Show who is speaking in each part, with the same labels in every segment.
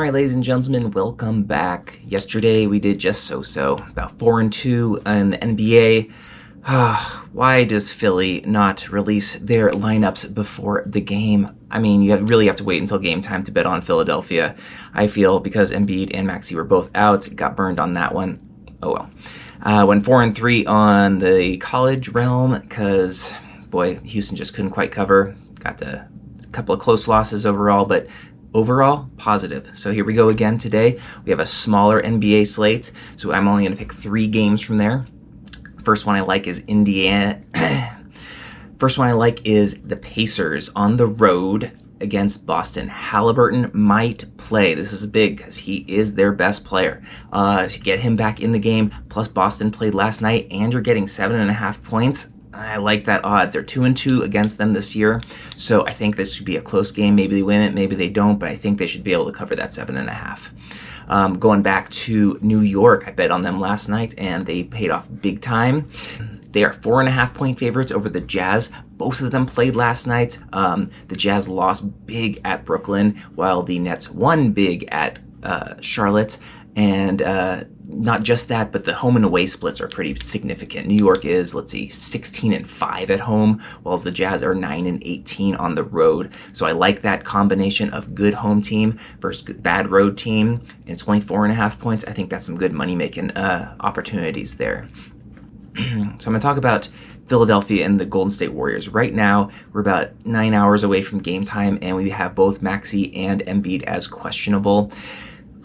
Speaker 1: Alright, ladies and gentlemen, welcome back. Yesterday we did just so-so, about 4-2 in the NBA. Why does Philly not release their lineups before the game? I mean, you really have to wait until game time to bet on Philadelphia, I feel, because Embiid and Maxey were both out. Got burned on that one. Oh well. Went 4-3 on the college realm because, boy, Houston just couldn't quite cover. Got a couple of close losses overall, but overall, positive. So here we go again today. We have a smaller NBA slate, so I'm only going to pick 3 games from there. First one I like is Indiana. First one I like is the Pacers on the road against Boston. Halliburton might play. This is big because he is their best player. To get him back in the game, plus Boston played last night, and you're getting 7.5 points. I like that odds. They're 2-2 against them this year, so I think this should be a close game. Maybe they win it, maybe they don't, but I think they should be able to cover that 7.5. Going back to New York, I bet on them last night, and they paid off big time. They are 4.5-point favorites over the Jazz. Both of them played last night. The Jazz lost big at Brooklyn, while the Nets won big at Charlotte. And not just that, but the home and away splits are pretty significant. New York is, 16-5 at home, while the Jazz are 9-18 on the road. So I like that combination of good home team versus bad road team. And it's only 4.5 points. I think that's some good money-making opportunities there. So I'm going to talk about Philadelphia and the Golden State Warriors. Right now, we're about 9 hours away from game time, and we have both Maxey and Embiid as questionable.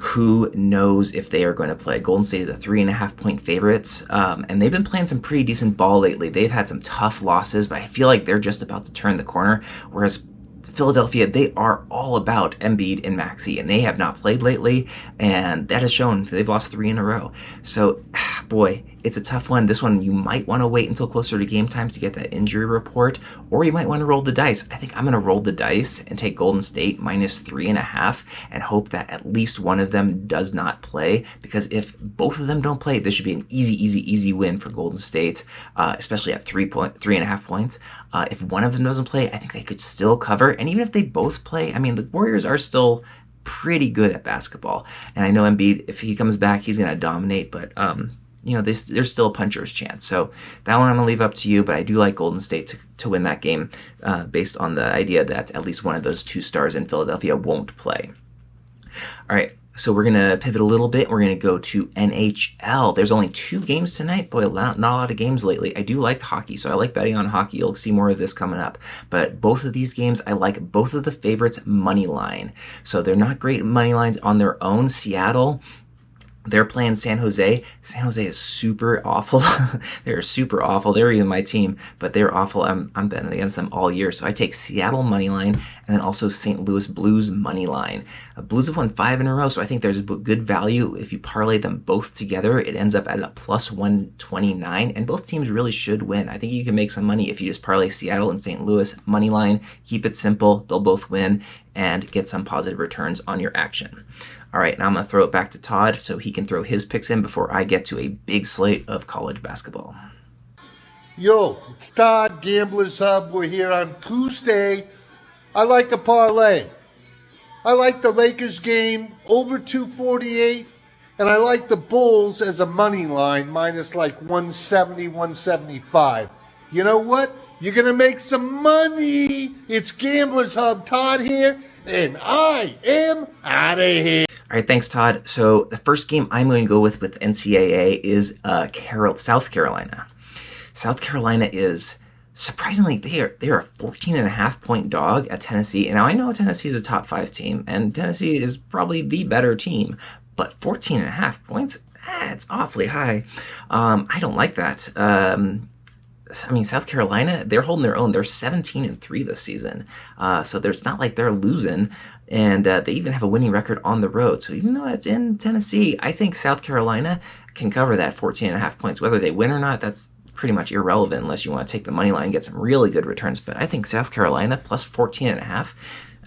Speaker 1: Who knows if they are going to play? Golden State is a 3.5-point favorites, and they've been playing some pretty decent ball lately. They've had some tough losses, but I feel like they're just about to turn the corner, whereas Philadelphia, they are all about Embiid and Maxey, and they have not played lately, and that has shown. They've lost 3 in a row. So, boy, it's a tough one. This one, you might want to wait until closer to game time to get that injury report, or you might want to roll the dice. I think I'm going to roll the dice and take Golden State minus 3.5 and hope that at least one of them does not play, because if both of them don't play, this should be an easy win for Golden State, especially at 3.5 points. If one of them doesn't play, I think they could still cover, and even if they both play, I mean, the Warriors are still pretty good at basketball, and I know Embiid, if he comes back, he's going to dominate, but there's still a puncher's chance. So that one I'm going to leave up to you, but I do like Golden State to win that game based on the idea that at least one of those 2 stars in Philadelphia won't play. All right, so we're going to pivot a little bit. We're going to go to NHL. There's only 2 games tonight. Boy, not a lot of games lately. I do like hockey, so I like betting on hockey. You'll see more of this coming up. But both of these games, I like both of the favorites' money line. So they're not great money lines on their own. Seattle, they're playing San Jose. San Jose is super awful. They're super awful. They're even my team, but they're awful. I'm betting against them all year. So I take Seattle money line and then also St. Louis Blues money line. Blues have won 5 in a row, so I think there's good value. If you parlay them both together, it ends up at a plus 129, and both teams really should win. I think you can make some money if you just parlay Seattle and St. Louis money line. Keep it simple. They'll both win and get some positive returns on your action. All right, now I'm going to throw it back to Todd so he can throw his picks in before I get to a big slate of college basketball.
Speaker 2: Yo, it's Todd, Gamblers Hub. We're here on Tuesday. I like a parlay. I like the Lakers game over 248, and I like the Bulls as a money line minus 170, 175. You know what? You're going to make some money. It's Gamblers Hub. Todd here, and I am out of here.
Speaker 1: All right, thanks, Todd. So the first game I'm going to go with NCAA is South Carolina. South Carolina is surprisingly they're a 14.5-point dog at Tennessee. And now I know Tennessee is a top 5 team, and Tennessee is probably the better team, but 14.5 points, it's awfully high. I don't like that. South Carolina, they're holding their own. They're 17-3 this season. So there's not like they're losing. And they even have a winning record on the road. So even though it's in Tennessee, I think South Carolina can cover that 14.5 points. Whether they win or not, that's pretty much irrelevant unless you want to take the money line and get some really good returns. But I think South Carolina plus 14.5,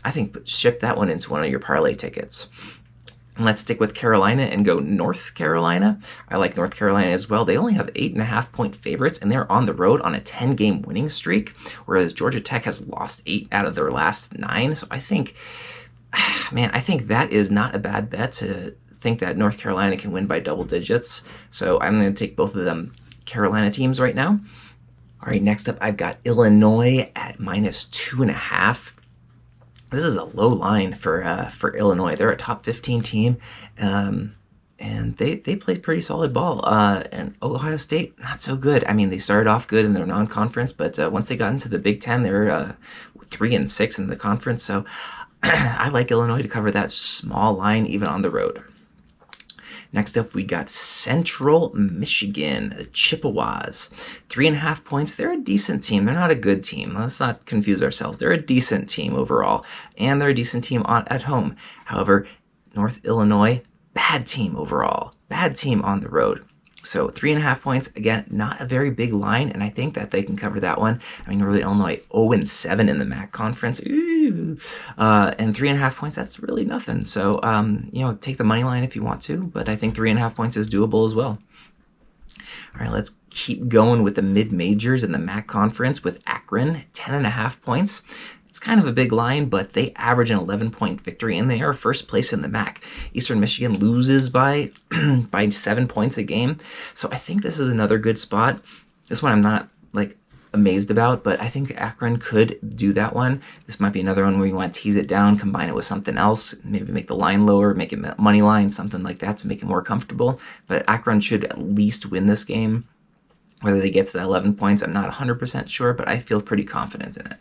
Speaker 1: I think ship that one into one of your parlay tickets. And let's stick with Carolina and go North Carolina. I like North Carolina as well. They only have 8.5-point favorites, and they're on the road on a 10-game winning streak, whereas Georgia Tech has lost 8 out of their last 9. So I think Man, I think that is not a bad bet to think that North Carolina can win by double digits. So I'm going to take both of them Carolina teams right now. All right, next up, I've got Illinois at -2.5. This is a low line for Illinois. They're a top 15 team, and they play pretty solid ball. And Ohio State, not so good. I mean, they started off good in their non-conference, but once they got into the Big Ten, they're 3-6 in the conference. So I like Illinois to cover that small line even on the road. Next up, we got Central Michigan, the Chippewas. 3.5 points. They're a decent team. They're not a good team. Let's not confuse ourselves. They're a decent team overall, and they're a decent team at home. However, North Illinois, bad team overall. Bad team on the road. So 3.5 points, again, not a very big line, and I think that they can cover that one. I mean, really, Illinois 0-7 in the MAC conference. Ooh. And 3.5 points, that's really nothing. So, take the money line if you want to, but I think 3.5 points is doable as well. All right, let's keep going with the mid-majors in the MAC conference with Akron, 10.5 points. It's kind of a big line, but they average an 11-point victory, and they are first place in the MAC. Eastern Michigan loses by 7 points a game, so I think this is another good spot. This one I'm not amazed about, but I think Akron could do that one. This might be another one where you want to tease it down, combine it with something else, maybe make the line lower, make it money line, something like that to make it more comfortable. But Akron should at least win this game. Whether they get to that 11 points, I'm not 100% sure, but I feel pretty confident in it.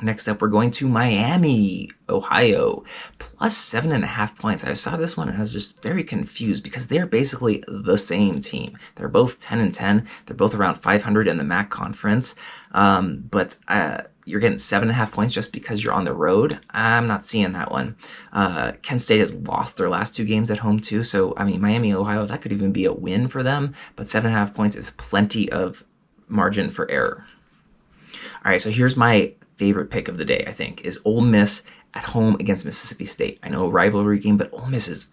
Speaker 1: Next up, we're going to Miami, Ohio, plus 7.5 points. I saw this one and I was just very confused because they're basically the same team. They're both 10-10. They're both around 500 in the MAC conference. But you're getting 7.5 points just because you're on the road. I'm not seeing that one. Kent State has lost their last 2 games at home too. So, I mean, Miami, Ohio, that could even be a win for them. But 7.5 points is plenty of margin for error. All right, so here's my favorite pick of the day, I think, is Ole Miss at home against Mississippi State. I know a rivalry game, but Ole Miss is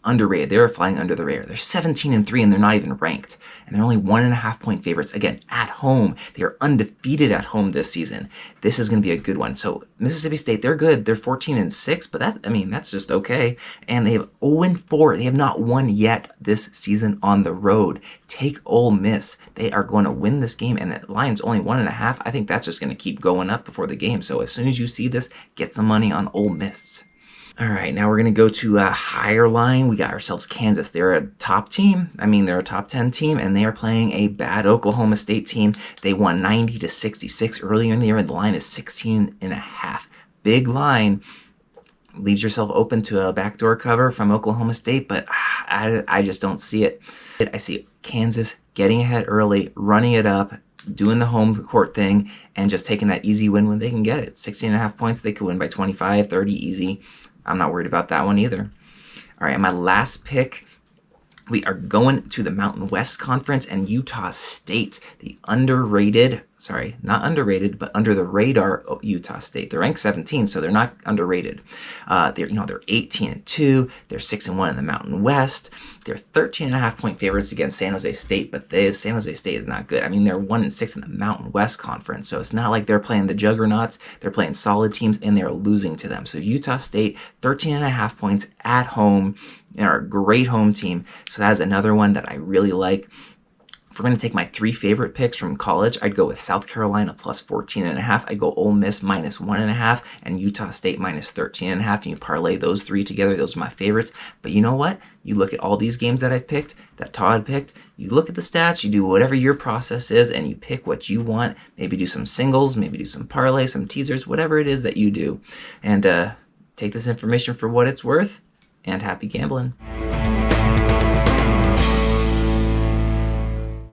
Speaker 1: underrated. They're flying under the radar. They're 17-3 and they're not even ranked. And they're only 1.5 point favorites. Again, at home. They are undefeated at home this season. This is going to be a good one. So Mississippi State, they're good. They're 14-6, but that's just okay. And they have 0-4. They have not won yet this season on the road. Take Ole Miss. They are going to win this game, and the line's only 1.5. I think that's just going to keep going up before the game. So as soon as you see this, get some money on Ole Miss. All right, now we're going to go to a higher line. We got ourselves Kansas. They're a top team. I mean, they're a top 10 team, and they are playing a bad Oklahoma State team. They won 90-66 earlier in the year, and the line is 16.5. Big line. Leaves yourself open to a backdoor cover from Oklahoma State, but I just don't see it. I see Kansas getting ahead early, running it up, doing the home court thing, and just taking that easy win when they can get it. 16.5 points, they could win by 25, 30 easy. I'm not worried about that one either. All right, my last pick, we are going to the Mountain West Conference and Utah State, the not underrated, but under the radar Utah State. They're ranked 17, so they're not underrated. They're 18-2. They're 6-1 in the Mountain West. They're 13.5 point favorites against San Jose State, but San Jose State is not good. I mean, they're 1-6 in the Mountain West Conference, so it's not like they're playing the juggernauts. They're playing solid teams, and they're losing to them. So Utah State, 13.5 points at home. They're a great home team, so that is another one that I really like. If we're going to take my 3 favorite picks from college, I'd go with South Carolina plus 14.5. I'd go Ole Miss minus 1.5 and Utah State minus 13.5. And you parlay those 3 together. Those are my favorites. But you know what? You look at all these games that I've picked, that Todd picked. You look at the stats. You do whatever your process is, and you pick what you want. Maybe do some singles. Maybe do some parlay, some teasers, whatever it is that you do. And take this information for what it's worth. And happy gambling.